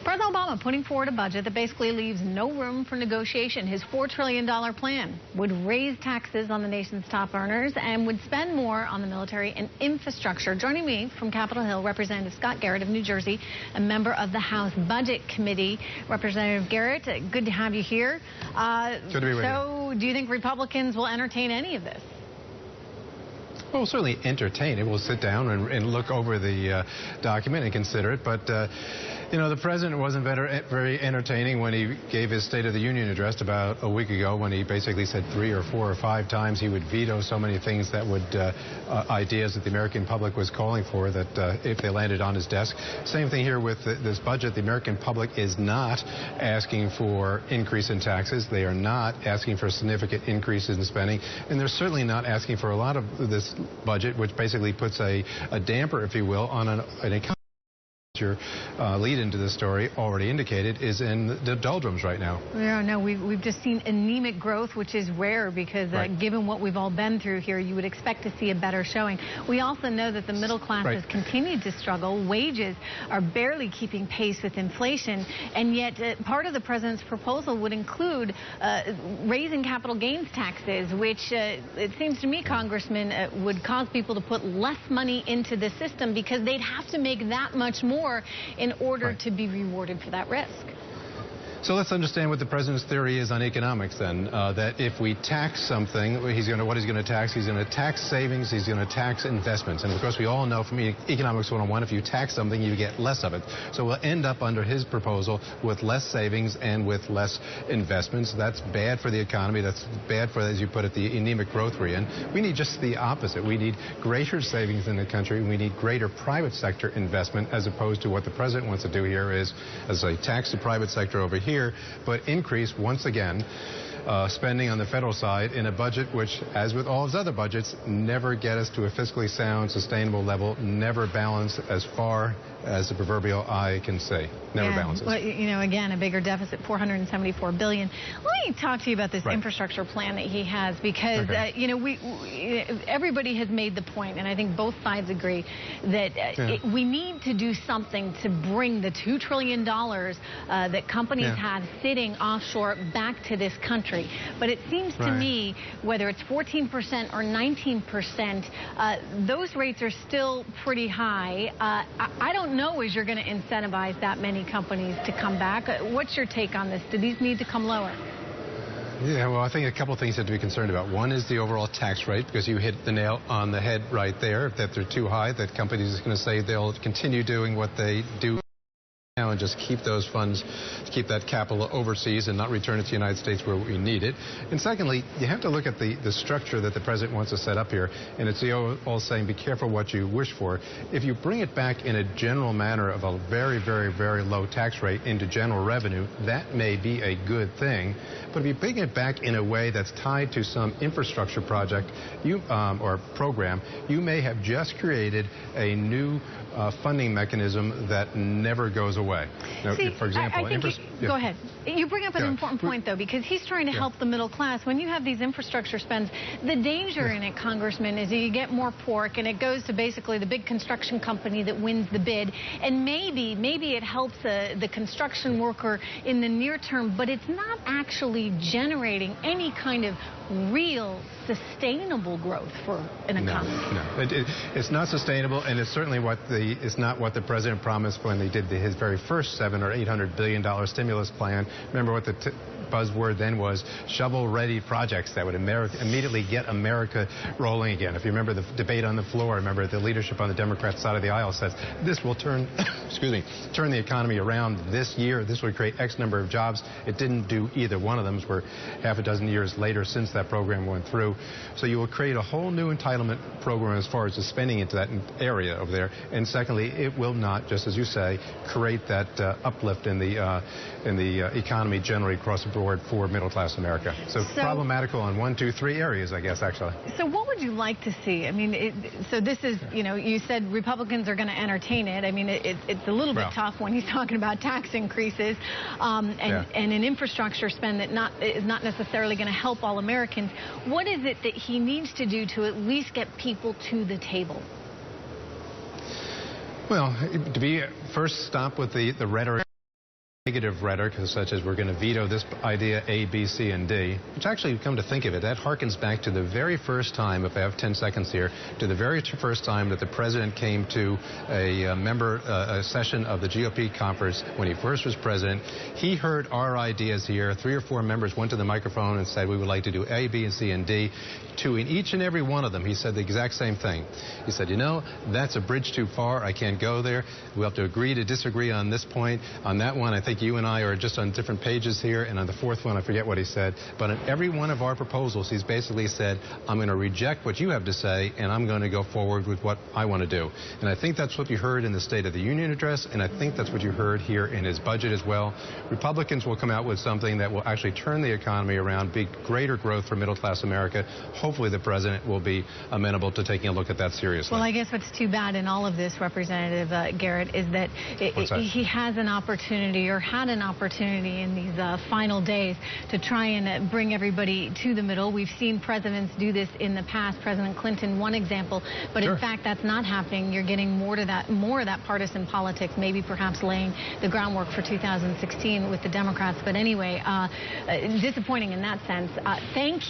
President Obama putting forward a budget that basically leaves no room for negotiation. His $4 trillion plan would raise taxes on the nation's top earners and would spend more on the military and infrastructure. Joining me from Capitol Hill, Representative Scott Garrett of New Jersey, a member of the House Budget Committee. Representative Garrett, good to have you here. Good to be with you. So, do you think Republicans will entertain any of this? Well, we'll certainly entertain it. We'll sit down and look over the document and consider it. But, you know, the president wasn't very entertaining when he gave his State of the Union address about a week ago, when he basically said 3 or 4 or 5 times he would veto so many things that would, ideas that the American public was calling for, that if they landed on his desk. Same thing here with this budget. The American public is not asking for increase in taxes. They are not asking for significant increases in spending. And they're certainly not asking for a lot of this budget, which basically puts a damper, if you will, on an economy. Your lead into the story already indicated is in the doldrums right now. Yeah, no, we've just seen anemic growth, which is rare because given what we've all been through here, you would expect to see a better showing. We also know that the middle class has continued to struggle. Wages are barely keeping pace with inflation, and yet part of the president's proposal would include raising capital gains taxes, which it seems to me, Congressman, would cause people to put less money into the system because they'd have to make that much more in order to be rewarded for that risk. So let's understand what the president's theory is on economics then, that if we tax something, what he's going to tax? He's going to tax savings, he's going to tax investments. And of course we all know from Economics 101, if you tax something, you get less of it. So we'll end up under his proposal with less savings and with less investments. That's bad for the economy. That's bad for, as you put it, the anemic growth we're in. We need just the opposite. We need greater savings in the country. We need greater private sector investment, as opposed to what the president wants to do here is, as I tax the private sector over here, but increase once again spending on the federal side in a budget which, as with all his other budgets, never get us to a fiscally sound, sustainable level, never balance as far as the proverbial eye can say. Never balances. Well, you know, again, a bigger deficit, $474 billion. Let me talk to you about this infrastructure plan that he has, because, you know, everybody has made the point, and I think both sides agree, that we need to do something to bring the $2 trillion that companies have sitting offshore back to this country. But it seems to me, whether it's 14% or 19%, those rates are still pretty high. I don't know as you're going to incentivize that many companies to come back. What's your take on this? Do these need to come lower? Yeah, well, I think a couple of things have to be concerned about. One is the overall tax rate, because you hit the nail on the head right there, that they're too high, that companies are going to say they'll continue doing what they do now and just keep those funds, keep that capital overseas and not return it to the United States where we need it. And secondly, you have to look at the structure that the president wants to set up here. And it's the old saying, be careful what you wish for. If you bring it back in a general manner of a very, very, very low tax rate into general revenue, that may be a good thing. But if you bring it back in a way that's tied to some infrastructure project or program, you may have just created a new funding mechanism that never goes away. Now, see, for example, go ahead. You bring up an important point, though, because he's trying to help the middle class. When you have these infrastructure spends, the danger in it, Congressman, is that you get more pork, and it goes to basically the big construction company that wins the bid. And maybe it helps the construction worker in the near term, but it's not actually generating any kind of real sustainable growth for an economy. No, it's not sustainable, and it's certainly it's not what the president promised when they did his very first $700 or $800 billion stimulus plan. Remember what the buzzword then was? Shovel-ready projects that would immediately get America rolling again. If you remember the debate on the floor, remember the leadership on the Democrat side of the aisle says this will turn, turn the economy around this year. This would create X number of jobs. It didn't do either one of them. We're half a dozen years later since that program went through. So you will create a whole new entitlement program as far as the spending into that area over there. And secondly, it will not, just as you say, create that uplift in the economy generally across the board for middle-class America. So problematical on 1, 2, 3 areas, I guess, actually. So what would you like to see? I mean, so this is, you know, you said Republicans are going to entertain it. I mean, it's a little bit tough when he's talking about tax increases and an infrastructure spend that is not necessarily going to help all Americans. What is it that he needs to do to at least get people to the table? Well, first stop with the rhetoric. negative rhetoric, such as we're going to veto this idea A, B, C, and D, which actually, come to think of it, that harkens back to the very first time, if I have 10 seconds here, to the very first time that the president came to a session of the GOP conference when he first was president. He heard our ideas here. 3 or 4 members went to the microphone and said, we would like to do A, B, and C, and D. To each and every one of them, he said the exact same thing. He said, you know, that's a bridge too far. I can't go there. We'll have to agree to disagree on this point. On that one, I think you and I are just on different pages here. And on the fourth one, I forget what he said. But on every one of our proposals, he's basically said, I'm going to reject what you have to say, and I'm going to go forward with what I want to do. And I think that's what you heard in the State of the Union address, and I think that's what you heard here in his budget as well. Republicans will come out with something that will actually turn the economy around, be greater growth for middle-class America. Hopefully the president will be amenable to taking a look at that seriously. Well, I guess what's too bad in all of this, Representative Garrett, is that he has an opportunity, or had an opportunity in these final days, to try and bring everybody to the middle. We've seen presidents do this in the past. President Clinton, one example, but sure. In fact, that's not happening. You're getting more of that partisan politics, maybe perhaps laying the groundwork for 2016 with the Democrats. But anyway, disappointing in that sense. Thank you.